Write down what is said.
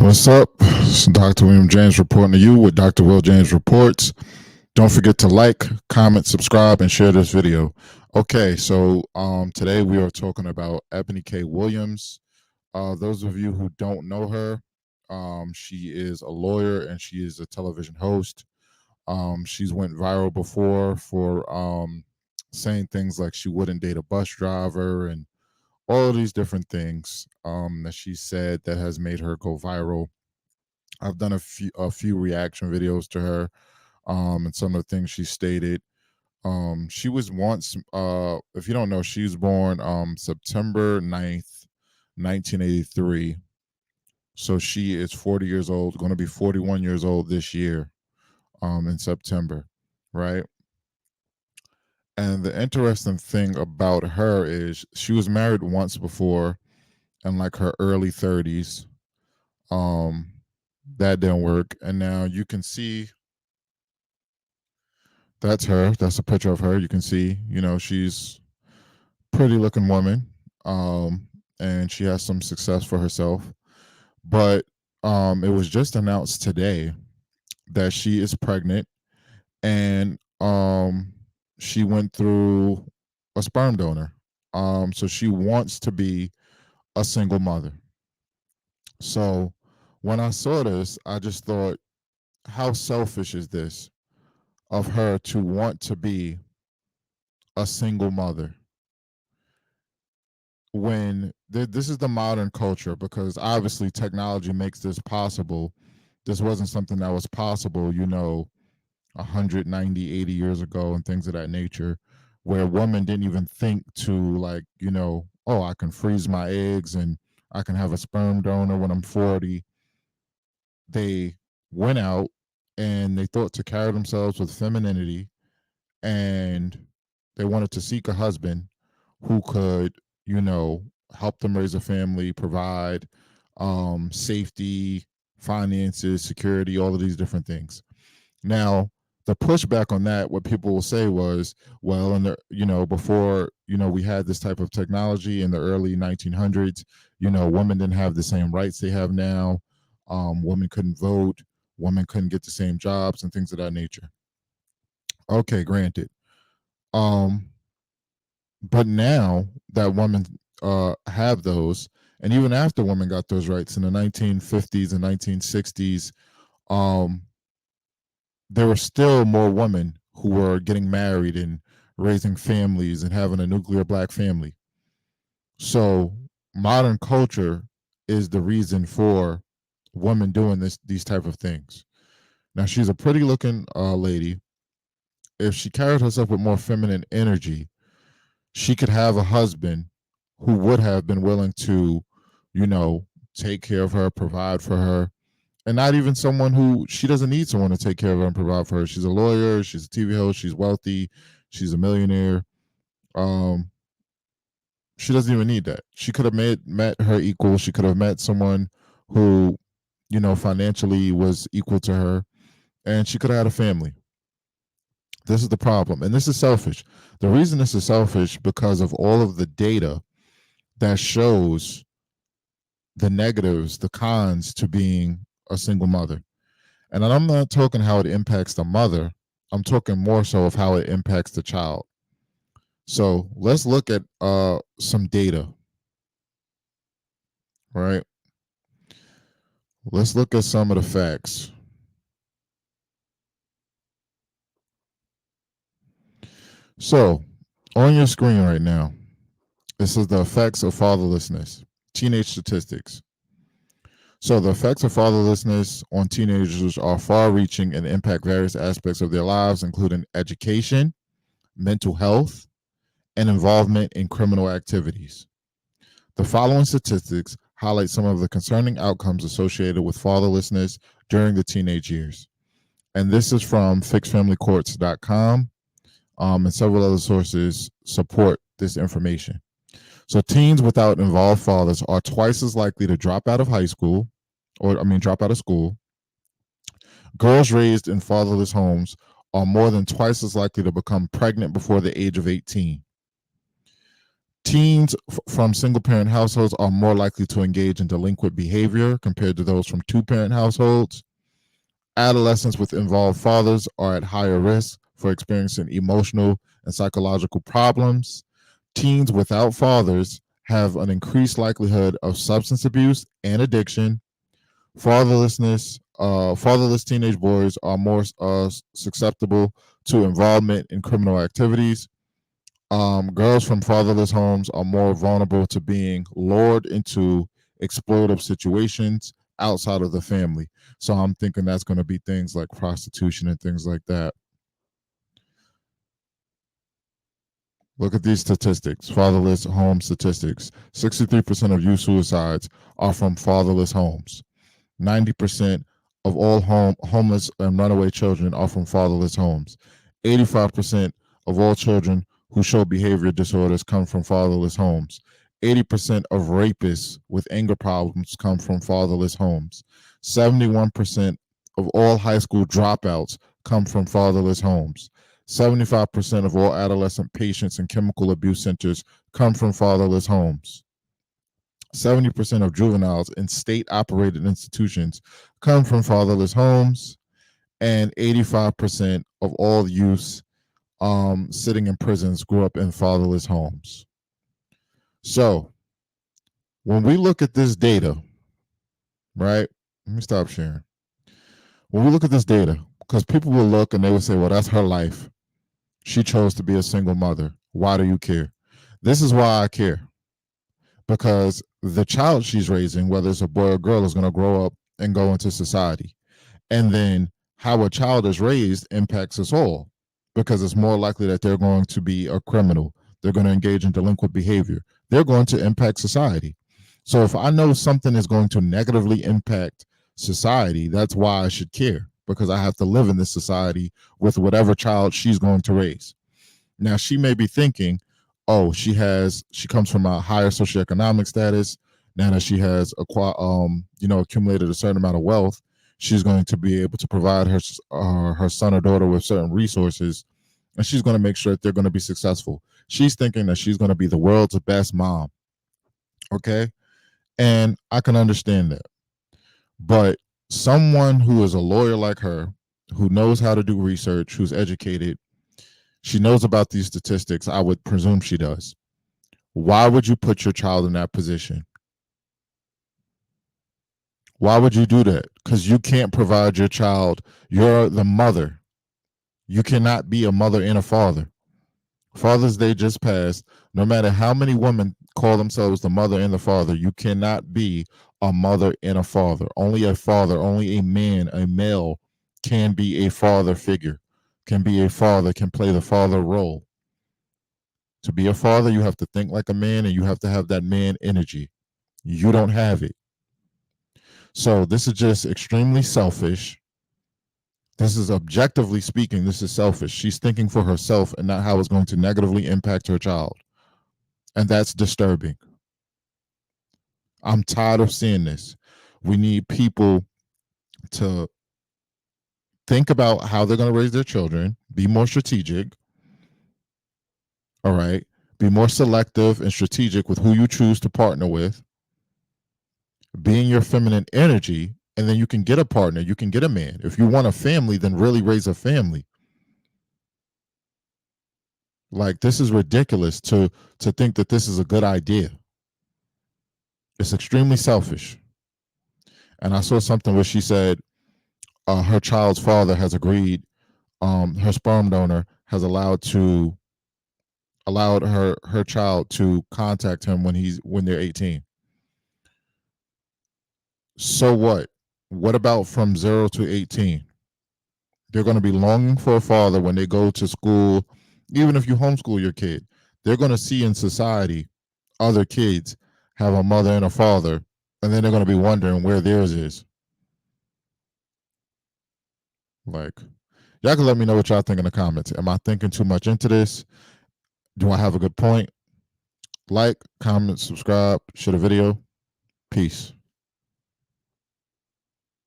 What's up? It's Dr. William James reporting to you with Dr. Will James Reports. Don't forget to like, comment, subscribe, and share this video. Okay, so today we are talking about Eboni K Williams. Those of you who don't know her, she is a lawyer and she is a television host. She's went viral before for saying things like she wouldn't date a bus driver and all of these different things that she said that has made her go viral. I've done a few reaction videos to her, and some of the things she stated. She was once, if you don't know, she was born September 9th, 1983. So she is 40 years old, going to be 41 years old this year, in September, right? And the interesting thing about her is she was married once before in like her early 30s. Um, that didn't work. And now you can see that's her. That's a picture of her. You can see, she's a pretty looking woman. And she has some success for herself. But it was just announced today that she is pregnant and she went through a sperm donor. So she wants to be a single mother. So when I saw this, I just thought, how selfish is this of her to want to be a single mother when this is the modern culture, because obviously technology makes this possible. This wasn't something that was possible, 190, 80 years ago and things of that nature, where women didn't even think to, like, oh, I can freeze my eggs and I can have a sperm donor when I'm 40. They went out and they thought to carry themselves with femininity, and they wanted to seek a husband who could, you know, help them raise a family, provide safety, finances, security, all of these different things. Now, the pushback on that, what people will say was, well, before, we had this type of technology in the early 1900s, women didn't have the same rights they have now. Women couldn't vote, women couldn't get the same jobs and things of that nature. Okay, granted. Um, but now that women have those, and even after women got those rights in the 1950s and 1960s, um, there were still more women who were getting married and raising families and having a nuclear black family. So modern culture is the reason for women doing these type of things. Now she's a pretty looking lady. If she carried herself with more feminine energy, she could have a husband who would have been willing to, you know, take care of her, provide for her, and not even someone who she doesn't need someone to take care of her and provide for her. She's a lawyer, she's a TV host, she's wealthy, she's a millionaire. Um, she doesn't even need that. She could have met her equal. She could have met someone who, financially was equal to her, and she could have had a family. This is the problem, and this is selfish. The reason this is selfish because of all of the data that shows the negatives, the cons to being a single mother. And I'm not talking how it impacts the mother. I'm talking more so of how it impacts the child. So let's look at some data, right? Let's look at some of the facts. So on your screen right now, this is the effects of fatherlessness, teenage statistics. So the effects of fatherlessness on teenagers are far-reaching and impact various aspects of their lives, including education, mental health, and involvement in criminal activities. The following statistics highlight some of the concerning outcomes associated with fatherlessness during the teenage years. And this is from fixedfamilycourts.com, and several other sources support this information. So, teens without involved fathers are twice as likely to drop out of high school, drop out of school. Girls raised in fatherless homes are more than twice as likely to become pregnant before the age of 18. Teens from single parent households are more likely to engage in delinquent behavior compared to those from two parent households. Adolescents with involved fathers are at higher risk for experiencing emotional and psychological problems. Teens without fathers have an increased likelihood of substance abuse and addiction. Fatherless teenage boys are more susceptible to involvement in criminal activities. Girls from fatherless homes are more vulnerable to being lured into exploitative situations outside of the family. So I'm thinking that's going to be things like prostitution and things like that. Look at these statistics, fatherless home statistics. 63% of youth suicides are from fatherless homes. 90% of all homeless and runaway children are from fatherless homes. 85% of all children who show behavior disorders come from fatherless homes. 80% of rapists with anger problems come from fatherless homes. 71% of all high school dropouts come from fatherless homes. 75% of all adolescent patients in chemical abuse centers come from fatherless homes. 70% of juveniles in state operated institutions come from fatherless homes, and 85% of all youths sitting in prisons grew up in fatherless homes. So when we look at this data, right? Let me stop sharing. When we look at this data, because people will look and they will say, well, that's her life. She chose to be a single mother. Why do you care? This is why I care. Because the child she's raising, whether it's a boy or girl, is going to grow up and go into society. And then how a child is raised impacts us all, because it's more likely that they're going to be a criminal. They're going to engage in delinquent behavior. They're going to impact society. So if I know something is going to negatively impact society, that's why I should care, because I have to live in this society with whatever child she's going to raise. Now she may be thinking, oh, she comes from a higher socioeconomic status. Now that she has accumulated a certain amount of wealth, she's going to be able to provide her son or daughter with certain resources, and she's going to make sure that they're going to be successful. She's thinking that she's going to be the world's best mom. Okay, and I can understand that, but someone who is a lawyer like her, who knows how to do research, who's educated, she knows about these statistics. I would presume she does. Why would you put your child in that position? Why would you do that? Because you can't provide your child. You're the mother. You cannot be a mother and a father. Father's Day just passed. No matter how many women call themselves the mother and the father, you cannot be a mother and a father. Only a father, only a man, a male can be a father figure, can be a father, can play the father role. To be a father, you have to think like a man and you have to have that man energy. You don't have it. So this is just extremely selfish. This is objectively speaking, this is selfish. She's thinking for herself and not how it's going to negatively impact her child. And that's disturbing. I'm tired of seeing this. We need people to think about how they're going to raise their children, be more strategic. All right. Be more selective and strategic with who you choose to partner with. Be in your feminine energy, and then you can get a partner, you can get a man. If you want a family, then really raise a family. Like, this is ridiculous to think that this is a good idea. It's extremely selfish. And I saw something where she said her child's father has agreed, her sperm donor has allowed her child to contact him when they're 18. So what? What about from 0 to 18? They're going to be longing for a father when they go to school. Even if you homeschool your kid, they're going to see in society other kids have a mother and a father, and then they're going to be wondering where theirs is. Like, y'all can let me know what y'all think in the comments. Am I thinking too much into this? Do I have a good point? Like, comment, subscribe, share the video. Peace.